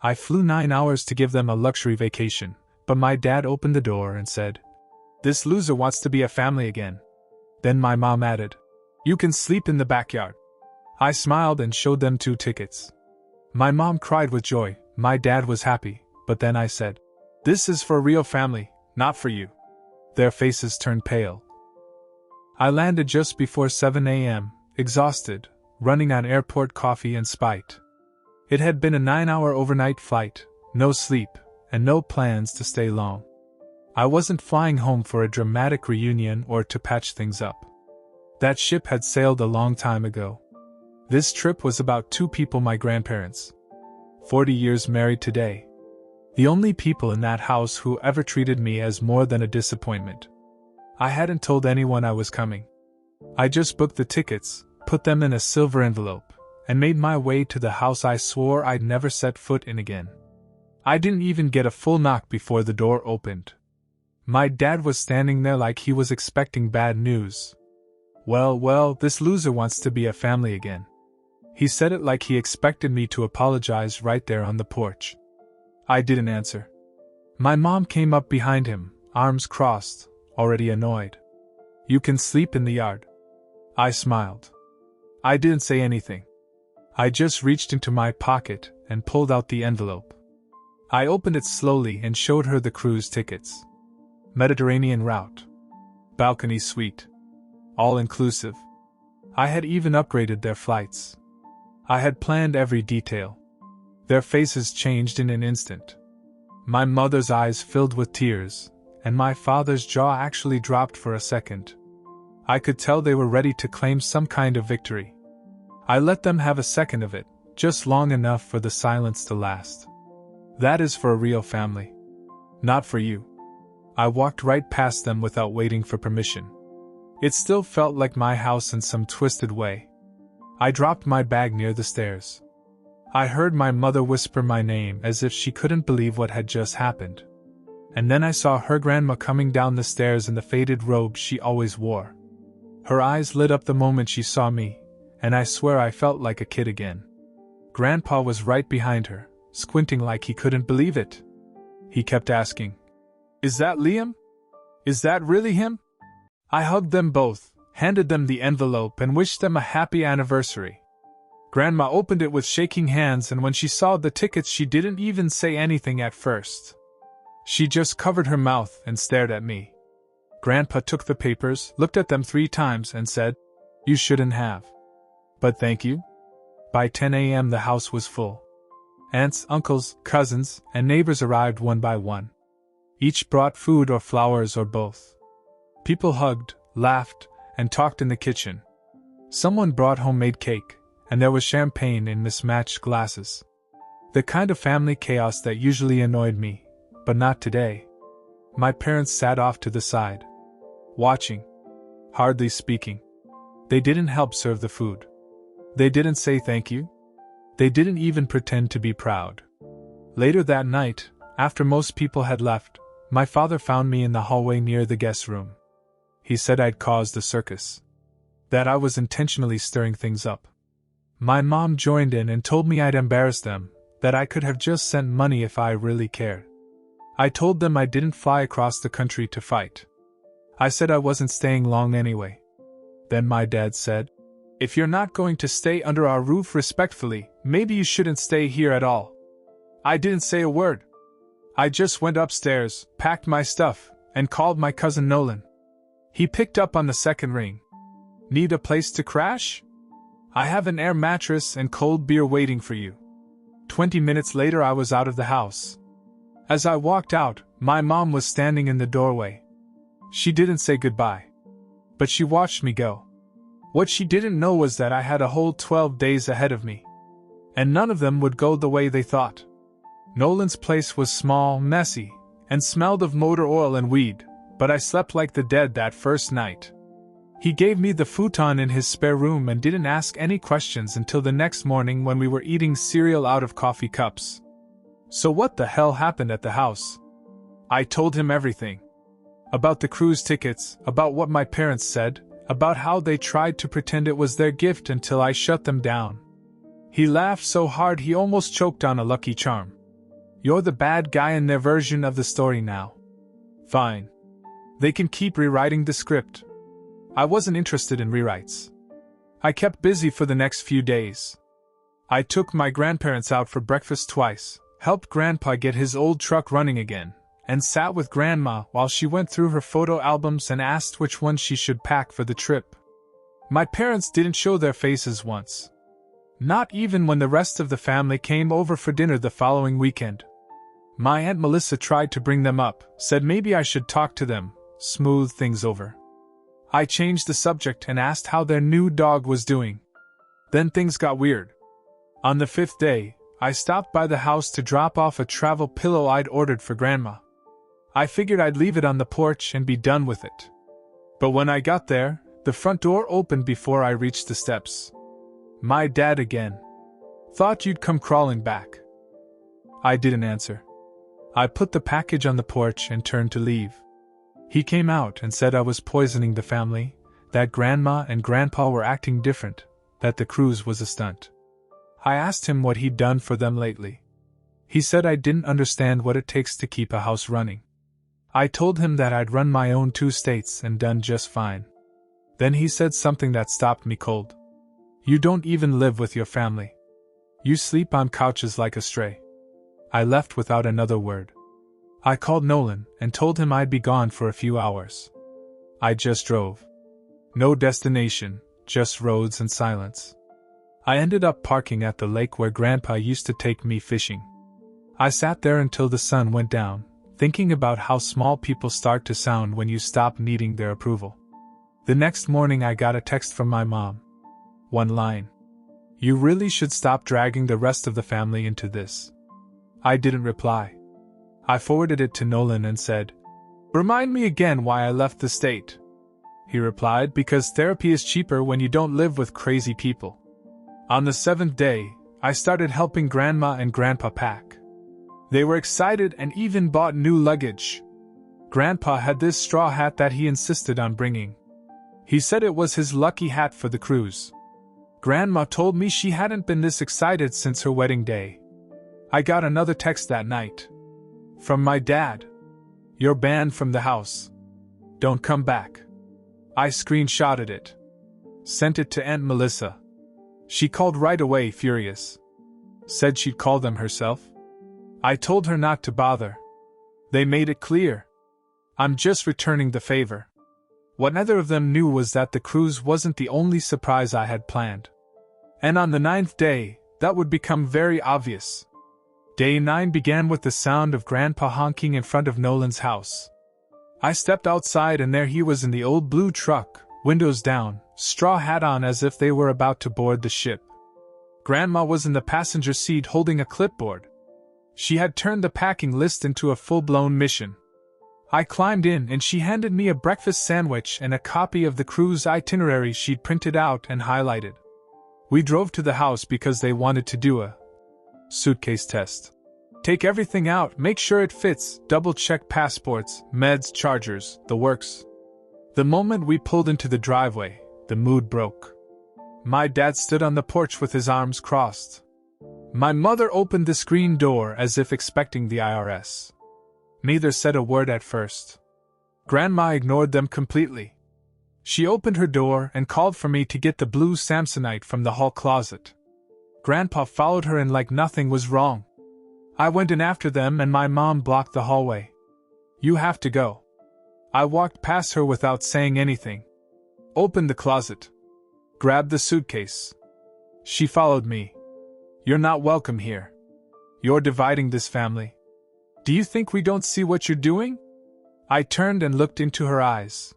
I flew 9 hours to give them a luxury vacation, but my dad opened the door and said, "This loser wants to be a family again." Then my mom added, "You can sleep in the backyard." I smiled and showed them 2 tickets. My mom cried with joy, my dad was happy, but then I said, "This is for a real family, not for you." Their faces turned pale. I landed just before 7 a.m., exhausted, running on airport coffee and spite. It had been a 9-hour overnight flight, no sleep, and no plans to stay long. I wasn't flying home for a dramatic reunion or to patch things up. That ship had sailed a long time ago. This trip was about 2 people, my grandparents. 40 years married today. The only people in that house who ever treated me as more than a disappointment. I hadn't told anyone I was coming. I just booked the tickets, put them in a silver envelope, and made my way to the house I swore I'd never set foot in again. I didn't even get a full knock before the door opened. My dad was standing there like he was expecting bad news. Well, this loser wants to be a family again." He said it like he expected me to apologize right there on the porch. I didn't answer. My mom came up behind him, arms crossed, already annoyed. "You can sleep in the yard." I smiled. I didn't say anything. I just reached into my pocket and pulled out the envelope. I opened it slowly and showed her the cruise tickets. Mediterranean route. Balcony suite. All-inclusive. I had even upgraded their flights. I had planned every detail. Their faces changed in an instant. My mother's eyes filled with tears, and my father's jaw actually dropped for a second. I could tell they were ready to claim some kind of victory. I let them have a second of it, just long enough for the silence to last. "That is for a real family. Not for you." I walked right past them without waiting for permission. It still felt like my house in some twisted way. I dropped my bag near the stairs. I heard my mother whisper my name as if she couldn't believe what had just happened. And then I saw her grandma coming down the stairs in the faded robe she always wore. Her eyes lit up the moment she saw me, and I swear I felt like a kid again. Grandpa was right behind her, squinting like he couldn't believe it. He kept asking, "Is that Liam? Is that really him?" I hugged them both, handed them the envelope and wished them a happy anniversary. Grandma opened it with shaking hands, and when she saw the tickets she didn't even say anything at first. She just covered her mouth and stared at me. Grandpa took the papers, looked at them 3 times and said, "You shouldn't have. But thank you." By 10 a.m. the house was full. Aunts, uncles, cousins, and neighbors arrived one by one. Each brought food or flowers or both. People hugged, laughed, and talked in the kitchen. Someone brought homemade cake, and there was champagne in mismatched glasses. The kind of family chaos that usually annoyed me, but not today. My parents sat off to the side, watching, hardly speaking. They didn't help serve the food. They didn't say thank you. They didn't even pretend to be proud. Later that night, after most people had left, my father found me in the hallway near the guest room. He said I'd caused a circus. That I was intentionally stirring things up. My mom joined in and told me I'd embarrassed them, that I could have just sent money if I really cared. I told them I didn't fly across the country to fight. I said I wasn't staying long anyway. Then my dad said, "If you're not going to stay under our roof respectfully, maybe you shouldn't stay here at all." I didn't say a word. I just went upstairs, packed my stuff, and called my cousin Nolan. He picked up on the second ring. "Need a place to crash? I have an air mattress and cold beer waiting for you." 20 minutes later I was out of the house. As I walked out, my mom was standing in the doorway. She didn't say goodbye, but she watched me go. What she didn't know was that I had a whole 12 days ahead of me. And none of them would go the way they thought. Nolan's place was small, messy, and smelled of motor oil and weed, but I slept like the dead that first night. He gave me the futon in his spare room and didn't ask any questions until the next morning when we were eating cereal out of coffee cups. So what the hell happened at the house? I told him everything. About the cruise tickets, about what my parents said, about how they tried to pretend it was their gift until I shut them down. He laughed so hard he almost choked on a Lucky Charm. You're the bad guy in their version of the story now. Fine. They can keep rewriting the script. I wasn't interested in rewrites. I kept busy for the next few days. I took my grandparents out for breakfast twice, helped Grandpa get his old truck running again, and sat with Grandma while she went through her photo albums and asked which one she should pack for the trip. My parents didn't show their faces once. Not even when the rest of the family came over for dinner the following weekend. My Aunt Melissa tried to bring them up, said maybe I should talk to them, smooth things over. I changed the subject and asked how their new dog was doing. Then things got weird. On the 5th day, I stopped by the house to drop off a travel pillow I'd ordered for Grandma. I figured I'd leave it on the porch and be done with it. But when I got there, the front door opened before I reached the steps. My dad again. Thought you'd come crawling back. I didn't answer. I put the package on the porch and turned to leave. He came out and said I was poisoning the family, that Grandma and Grandpa were acting different, that the cruise was a stunt. I asked him what he'd done for them lately. He said I didn't understand what it takes to keep a house running. I told him that I'd run my own 2 states and done just fine. Then he said something that stopped me cold. You don't even live with your family. You sleep on couches like a stray. I left without another word. I called Nolan and told him I'd be gone for a few hours. I just drove. No destination, just roads and silence. I ended up parking at the lake where Grandpa used to take me fishing. I sat there until the sun went down, thinking about how small people start to sound when you stop needing their approval. The next morning I got a text from my mom. One line. You really should stop dragging the rest of the family into this. I didn't reply. I forwarded it to Nolan and said, Remind me again why I left the state. He replied, because therapy is cheaper when you don't live with crazy people. On the 7th day, I started helping Grandma and Grandpa pack. They were excited and even bought new luggage. Grandpa had this straw hat that he insisted on bringing. He said it was his lucky hat for the cruise. Grandma told me she hadn't been this excited since her wedding day. I got another text that night. From my dad. You're banned from the house. Don't come back. I screenshotted it. Sent it to Aunt Melissa. She called right away, furious. Said she'd call them herself. I told her not to bother. They made it clear. I'm just returning the favor. What neither of them knew was that the cruise wasn't the only surprise I had planned. And on the 9th day, that would become very obvious. Day 9 began with the sound of Grandpa honking in front of Nolan's house. I stepped outside and there he was in the old blue truck, windows down, straw hat on as if they were about to board the ship. Grandma was in the passenger seat holding a clipboard. She had turned the packing list into a full-blown mission. I climbed in and she handed me a breakfast sandwich and a copy of the cruise itinerary she'd printed out and highlighted. We drove to the house because they wanted to do a suitcase test. Take everything out, make sure it fits, double-check passports, meds, chargers, the works. The moment we pulled into the driveway, the mood broke. My dad stood on the porch with his arms crossed. My mother opened the screen door as if expecting the IRS. Neither said a word at first. Grandma ignored them completely. She opened her door and called for me to get the blue Samsonite from the hall closet. Grandpa followed her in like nothing was wrong. I went in after them and my mom blocked the hallway. You have to go. I walked past her without saying anything. Opened the closet. Grabbed the suitcase. She followed me. You're not welcome here. You're dividing this family. Do you think we don't see what you're doing? I turned and looked into her eyes.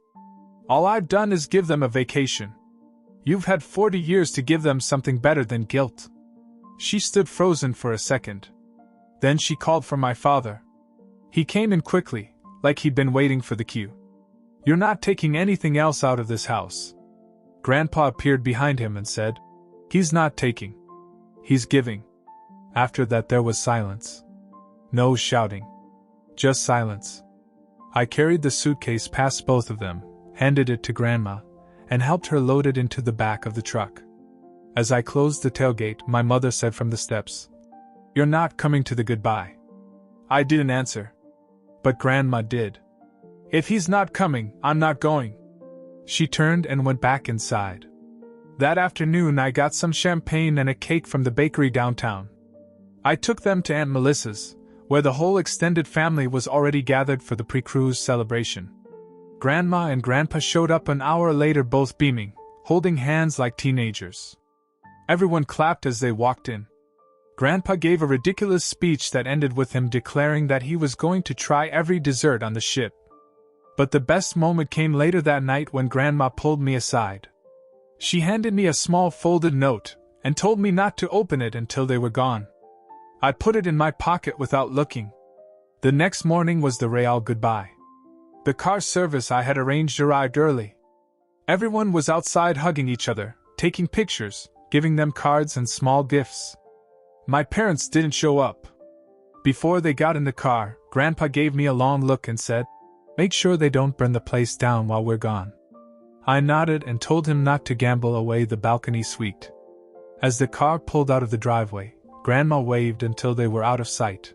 All I've done is give them a vacation. You've had 40 years to give them something better than guilt. She stood frozen for a second. Then she called for my father. He came in quickly, like he'd been waiting for the cue. You're not taking anything else out of this house. Grandpa appeared behind him and said, He's not taking. He's giving. After that there was silence. No shouting. Just silence. I carried the suitcase past both of them, handed it to Grandma, and helped her load it into the back of the truck. As I closed the tailgate, my mother said from the steps, You're not coming to the goodbye. I didn't answer. But Grandma did. If he's not coming, I'm not going. She turned and went back inside. That afternoon I got some champagne and a cake from the bakery downtown. I took them to Aunt Melissa's, where the whole extended family was already gathered for the pre-cruise celebration. Grandma and Grandpa showed up an hour later, both beaming, holding hands like teenagers. Everyone clapped as they walked in. Grandpa gave a ridiculous speech that ended with him declaring that he was going to try every dessert on the ship. But the best moment came later that night when Grandma pulled me aside. She handed me a small folded note and told me not to open it until they were gone. I put it in my pocket without looking. The next morning was the real goodbye. The car service I had arranged arrived early. Everyone was outside hugging each other, taking pictures, giving them cards and small gifts. My parents didn't show up. Before they got in the car, Grandpa gave me a long look and said, "Make sure they don't burn the place down while we're gone." I nodded and told him not to gamble away the balcony suite. As the car pulled out of the driveway, Grandma waved until they were out of sight.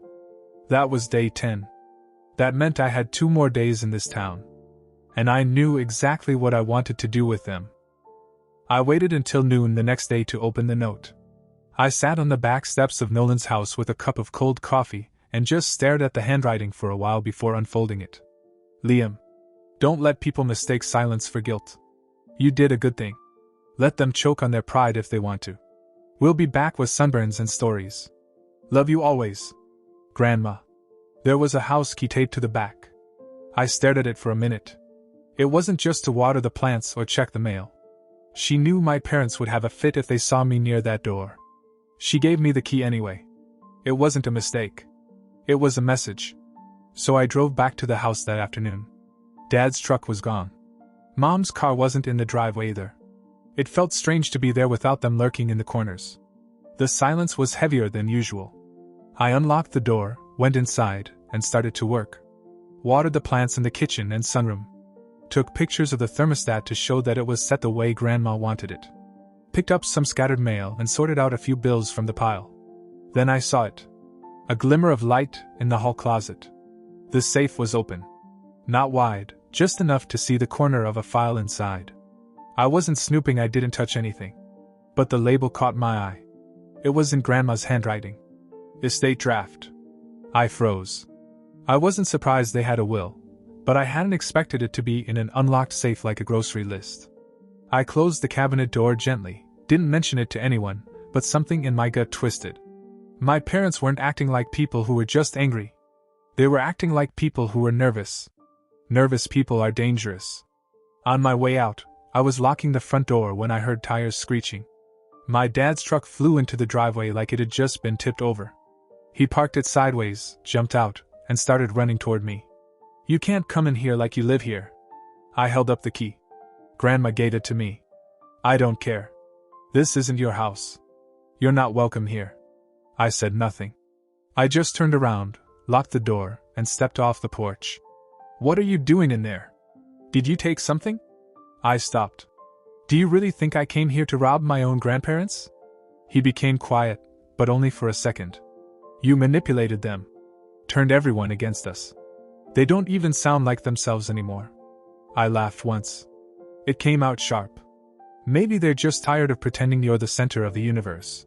That was day 10. That meant I had 2 more days in this town. And I knew exactly what I wanted to do with them. I waited until noon the next day to open the note. I sat on the back steps of Nolan's house with a cup of cold coffee and just stared at the handwriting for a while before unfolding it. Liam, don't let people mistake silence for guilt. You did a good thing. Let them choke on their pride if they want to. We'll be back with sunburns and stories. Love you always. Grandma. There was a house key taped to the back. I stared at it for a minute. It wasn't just to water the plants or check the mail. She knew my parents would have a fit if they saw me near that door. She gave me the key anyway. It wasn't a mistake. It was a message. So I drove back to the house that afternoon. Dad's truck was gone. Mom's car wasn't in the driveway either. It felt strange to be there without them lurking in the corners. The silence was heavier than usual. I unlocked the door, went inside, and started to work. Watered the plants in the kitchen and sunroom. Took pictures of the thermostat to show that it was set the way Grandma wanted it. Picked up some scattered mail and sorted out a few bills from the pile. Then I saw it. A glimmer of light in the hall closet. The safe was open. Not wide, just enough to see the corner of a file inside. I wasn't snooping, I didn't touch anything. But the label caught my eye. It was in Grandma's handwriting. Estate draft. I froze. I wasn't surprised they had a will, but I hadn't expected it to be in an unlocked safe like a grocery list. I closed the cabinet door gently, didn't mention it to anyone, but something in my gut twisted. My parents weren't acting like people who were just angry. They were acting like people who were nervous. Nervous people are dangerous. On my way out, I was locking the front door when I heard tires screeching. My dad's truck flew into the driveway like it had just been tipped over. He parked it sideways, jumped out, and started running toward me. "You can't come in here like you live here." I held up the key. Grandma gave it to me. "I don't care. This isn't your house. You're not welcome here." I said nothing. I just turned around, locked the door, and stepped off the porch. "What are you doing in there? Did you take something?" I stopped. "Do you really think I came here to rob my own grandparents?" He became quiet, but only for a second. "You manipulated them. Turned everyone against us. They don't even sound like themselves anymore." I laughed once. It came out sharp. "Maybe they're just tired of pretending you're the center of the universe."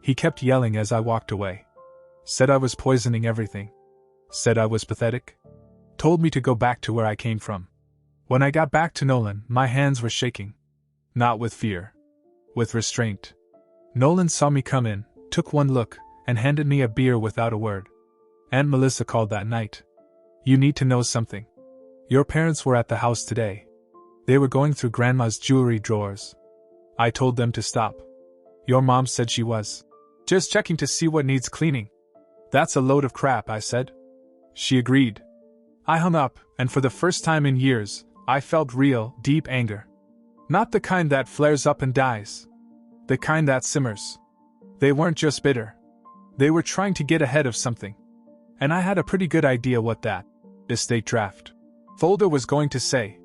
He kept yelling as I walked away. Said I was poisoning everything. Said I was pathetic. Told me to go back to where I came from. When I got back to Nolan, my hands were shaking. Not with fear. With restraint. Nolan saw me come in, took one look, and handed me a beer without a word. Aunt Melissa called that night. "You need to know something. Your parents were at the house today. They were going through Grandma's jewelry drawers. I told them to stop. Your mom said she was just checking to see what needs cleaning." "That's a load of crap," I said. She agreed. I hung up, and for the first time in years, I felt real, deep anger. Not the kind that flares up and dies. The kind that simmers. They weren't just bitter. They were trying to get ahead of something. And I had a pretty good idea what that estate draft folder was going to say.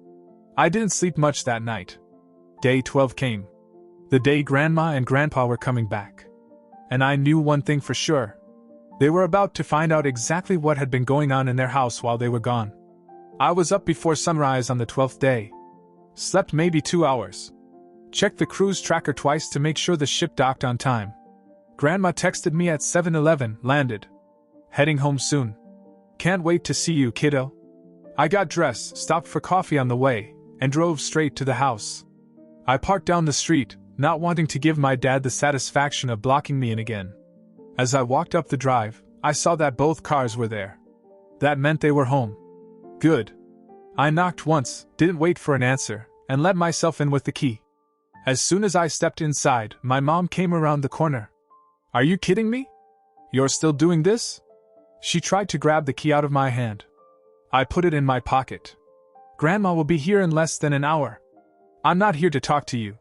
I didn't sleep much that night. Day 12 came. The day Grandma and Grandpa were coming back. And I knew one thing for sure. They were about to find out exactly what had been going on in their house while they were gone. I was up before sunrise on the 12th day. Slept maybe 2 hours. Checked the cruise tracker twice to make sure the ship docked on time. Grandma texted me at 7:11, landed. Heading home soon. Can't wait to see you, kiddo. I got dressed, stopped for coffee on the way, and drove straight to the house. I parked down the street, not wanting to give my dad the satisfaction of blocking me in again. As I walked up the drive, I saw that both cars were there. That meant they were home. Good. I knocked once, didn't wait for an answer, and let myself in with the key. As soon as I stepped inside, my mom came around the corner. Are you kidding me? You're still doing this? She tried to grab the key out of my hand. I put it in my pocket. Grandma will be here in less than an hour. I'm not here to talk to you.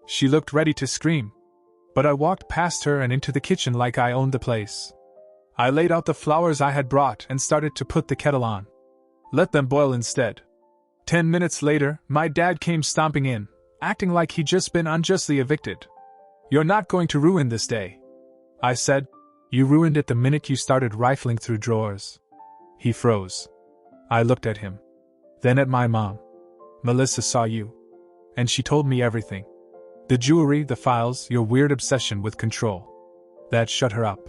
She looked ready to scream. But I walked past her and into the kitchen like I owned the place. I laid out the flowers I had brought and started to put the kettle on. Let them boil instead. 10 minutes later, my dad came stomping in, acting like he'd just been unjustly evicted. You're not going to ruin this day, I said. You ruined it the minute you started rifling through drawers. He froze. I looked at him. Then at my mom. Melissa saw you. And she told me everything. The jewelry, the files, your weird obsession with control. That shut her up.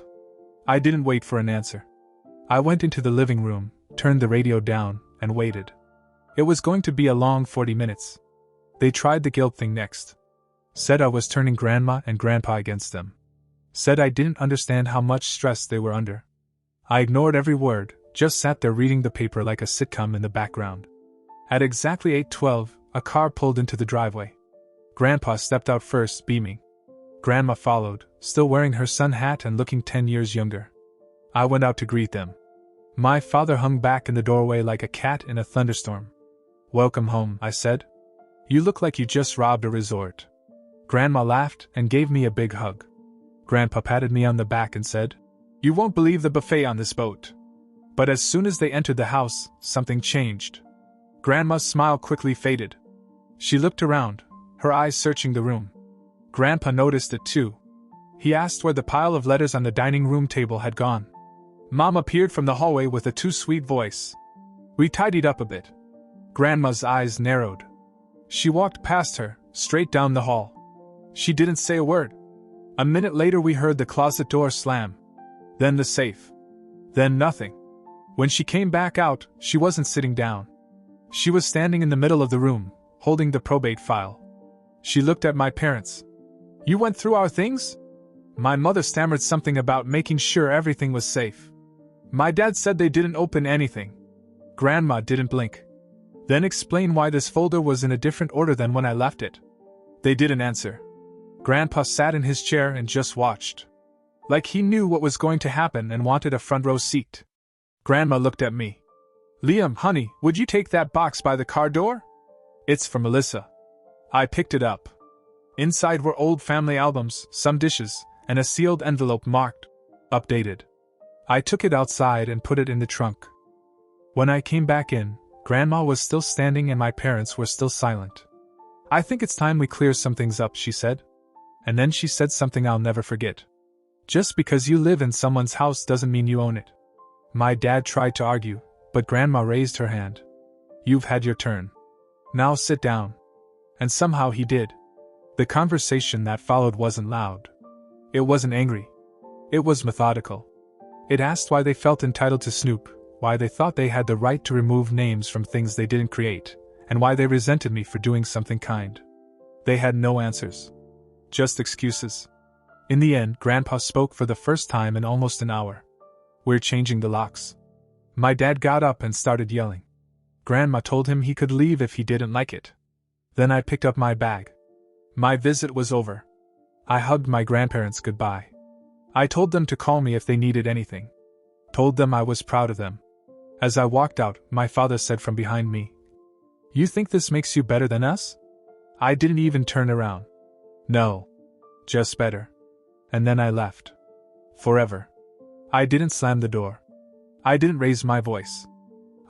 I didn't wait for an answer. I went into the living room, turned the radio down, and waited. It was going to be a long 40 minutes. They tried the guilt thing next. Said I was turning Grandma and Grandpa against them. Said I didn't understand how much stress they were under. I ignored every word, just sat there reading the paper like a sitcom in the background. At exactly 8:12, a car pulled into the driveway. Grandpa stepped out first, beaming. Grandma followed, still wearing her sun hat and looking 10 years younger. I went out to greet them. My father hung back in the doorway like a cat in a thunderstorm. Welcome home, I said. You look like you just robbed a resort. Grandma laughed and gave me a big hug. Grandpa patted me on the back and said, You won't believe the buffet on this boat. But as soon as they entered the house, something changed. Grandma's smile quickly faded. She looked around, her eyes searching the room. Grandpa noticed it too. He asked where the pile of letters on the dining room table had gone. Mom appeared from the hallway with a too-sweet voice. We tidied up a bit. Grandma's eyes narrowed. She walked past her, straight down the hall. She didn't say a word. A minute later we heard the closet door slam. Then the safe. Then nothing. When she came back out, she wasn't sitting down. She was standing in the middle of the room, holding the probate file. She looked at my parents. You went through our things? My mother stammered something about making sure everything was safe. My dad said they didn't open anything. Grandma didn't blink. Then explain why this folder was in a different order than when I left it. They didn't answer. Grandpa sat in his chair and just watched. Like he knew what was going to happen and wanted a front row seat. Grandma looked at me. Liam, honey, would you take that box by the car door? It's for Melissa. I picked it up. Inside were old family albums, some dishes, and a sealed envelope marked updated. I took it outside and put it in the trunk. When I came back in, Grandma was still standing and my parents were still silent. I think it's time we clear some things up, she said. And then she said something I'll never forget. Just because you live in someone's house doesn't mean you own it. My dad tried to argue, but Grandma raised her hand. You've had your turn. Now sit down. And somehow he did. The conversation that followed wasn't loud. It wasn't angry. It was methodical. It asked why they felt entitled to snoop, why they thought they had the right to remove names from things they didn't create, and why they resented me for doing something kind. They had no answers. Just excuses. In the end, Grandpa spoke for the first time in almost an hour. We're changing the locks. My dad got up and started yelling. Grandma told him he could leave if he didn't like it. Then I picked up my bag. My visit was over. I hugged my grandparents goodbye. I told them to call me if they needed anything. Told them I was proud of them. As I walked out, my father said from behind me, You think this makes you better than us? I didn't even turn around. No. Just better. And then I left. Forever. I didn't slam the door. I didn't raise my voice.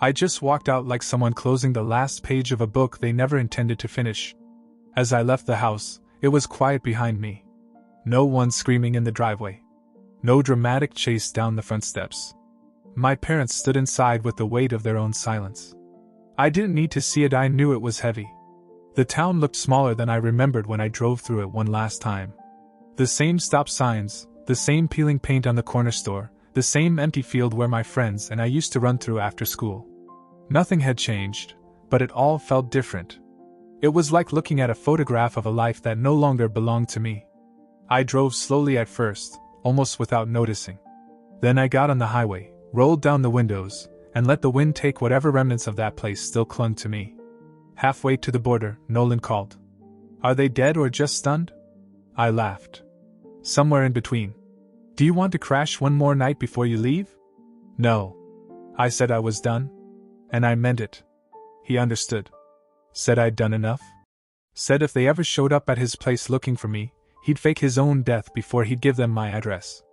I just walked out like someone closing the last page of a book they never intended to finish. As I left the house, it was quiet behind me. No one screaming in the driveway. No dramatic chase down the front steps. My parents stood inside with the weight of their own silence. I didn't need to see it, I knew it was heavy. The town looked smaller than I remembered when I drove through it one last time. The same stop signs, the same peeling paint on the corner store, the same empty field where my friends and I used to run through after school. Nothing had changed, but it all felt different. It was like looking at a photograph of a life that no longer belonged to me. I drove slowly at first, almost without noticing. Then I got on the highway, rolled down the windows, and let the wind take whatever remnants of that place still clung to me. Halfway to the border, Nolan called. "Are they dead or just stunned?" I laughed. "Somewhere in between. Do you want to crash one more night before you leave?" "No." I said I was done. And I meant it. He understood. Said I'd done enough. Said if they ever showed up at his place looking for me, he'd fake his own death before he'd give them my address.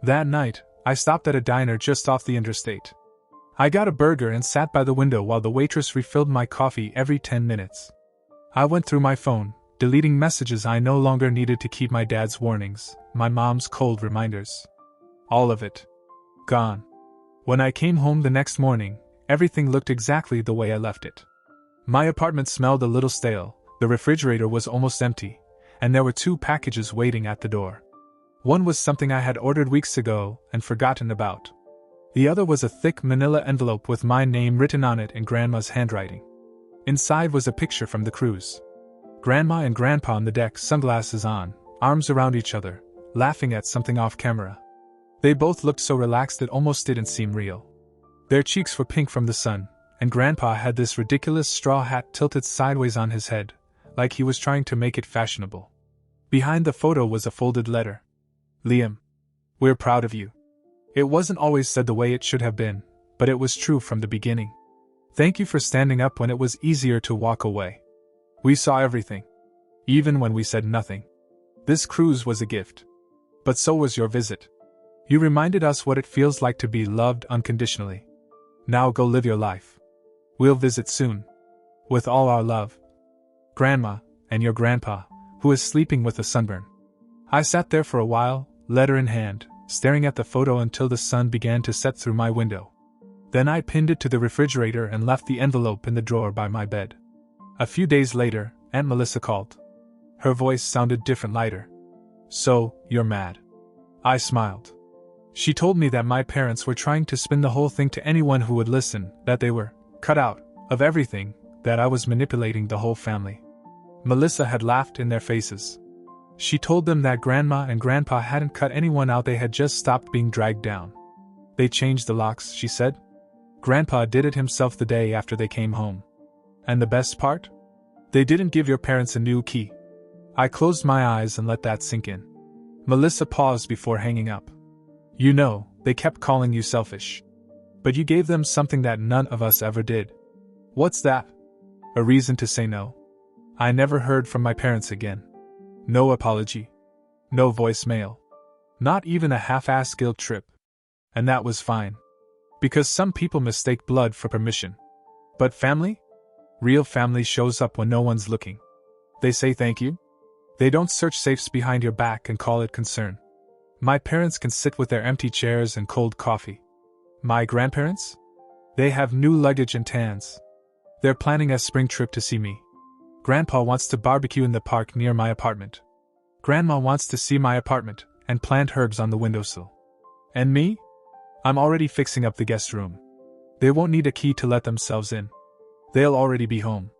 That night, I stopped at a diner just off the interstate. I got a burger and sat by the window while the waitress refilled my coffee every 10 minutes. I went through my phone, deleting messages I no longer needed to keep my dad's warnings, my mom's cold reminders. All of it. Gone. When I came home the next morning, everything looked exactly the way I left it. My apartment smelled a little stale, the refrigerator was almost empty, and there were 2 packages waiting at the door. One was something I had ordered weeks ago and forgotten about. The other was a thick manila envelope with my name written on it in Grandma's handwriting. Inside was a picture from the cruise. Grandma and Grandpa on the deck, sunglasses on, arms around each other, laughing at something off camera. They both looked so relaxed it almost didn't seem real. Their cheeks were pink from the sun, and Grandpa had this ridiculous straw hat tilted sideways on his head, like he was trying to make it fashionable. Behind the photo was a folded letter. "Liam, we're proud of you." It wasn't always said the way it should have been, but it was true from the beginning. Thank you for standing up when it was easier to walk away. We saw everything. Even when we said nothing. This cruise was a gift. But so was your visit. You reminded us what it feels like to be loved unconditionally. Now go live your life. We'll visit soon. With all our love. Grandma, and your grandpa, who is sleeping with a sunburn. I sat there for a while, letter in hand, staring at the photo until the sun began to set through my window. Then I pinned it to the refrigerator and left the envelope in the drawer by my bed. A few days later, Aunt Melissa called. Her voice sounded different, lighter. "So, you're mad." I smiled. She told me that my parents were trying to spin the whole thing to anyone who would listen, that they were cut out of everything, that I was manipulating the whole family. Melissa had laughed in their faces. She told them that Grandma and Grandpa hadn't cut anyone out, they had just stopped being dragged down. They changed the locks, she said. Grandpa did it himself the day after they came home. And the best part? They didn't give your parents a new key. I closed my eyes and let that sink in. Melissa paused before hanging up. You know, they kept calling you selfish. But you gave them something that none of us ever did. What's that? A reason to say no. I never heard from my parents again. No apology. No voicemail. Not even a half-assed guilt trip. And that was fine. Because some people mistake blood for permission. But family? Real family shows up when no one's looking. They say thank you. They don't search safes behind your back and call it concern. My parents can sit with their empty chairs and cold coffee. My grandparents? They have new luggage and tans. They're planning a spring trip to see me. Grandpa wants to barbecue in the park near my apartment. Grandma wants to see my apartment and plant herbs on the windowsill. And me? I'm already fixing up the guest room. They won't need a key to let themselves in. They'll already be home.